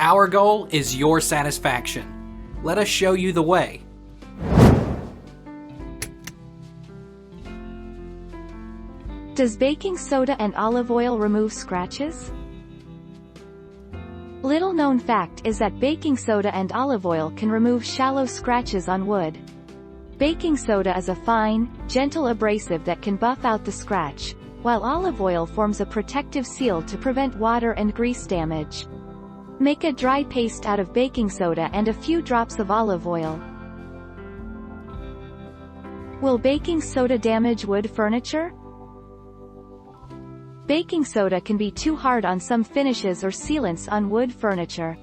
Our goal is your satisfaction. Let us show you the way. Does baking soda and olive oil remove scratches? Little known fact is that baking soda and olive oil can remove shallow scratches on wood. Baking soda is a fine, gentle abrasive that can buff out the scratch, while olive oil forms a protective seal to prevent water and grease damage. Make a dry paste out of baking soda and a few drops of olive oil. Will baking soda damage wood furniture? Baking soda can be too hard on some finishes or sealants on wood furniture.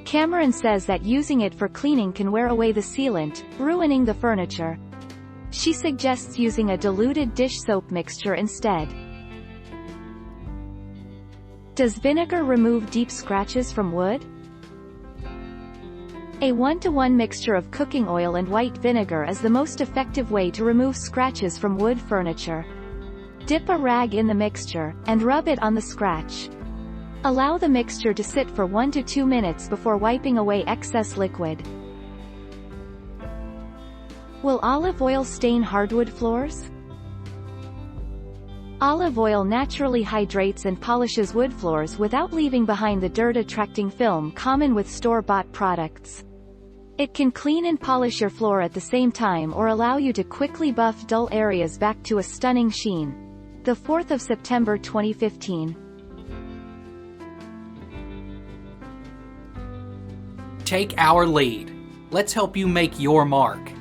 Cameron says that using it for cleaning can wear away the sealant, ruining the furniture. She suggests using a diluted dish soap mixture instead. Does vinegar remove deep scratches from wood? A 1-to-1 mixture of cooking oil and white vinegar is the most effective way to remove scratches from wood furniture. Dip a rag in the mixture, and rub it on the scratch. Allow the mixture to sit for 1 to 2 minutes before wiping away excess liquid. Will olive oil stain hardwood floors? Olive oil naturally hydrates and polishes wood floors without leaving behind the dirt-attracting film common with store-bought products. It can clean and polish your floor at the same time or allow you to quickly buff dull areas back to a stunning sheen. The 4th of September 2015. Take our lead. Let's help you make your mark.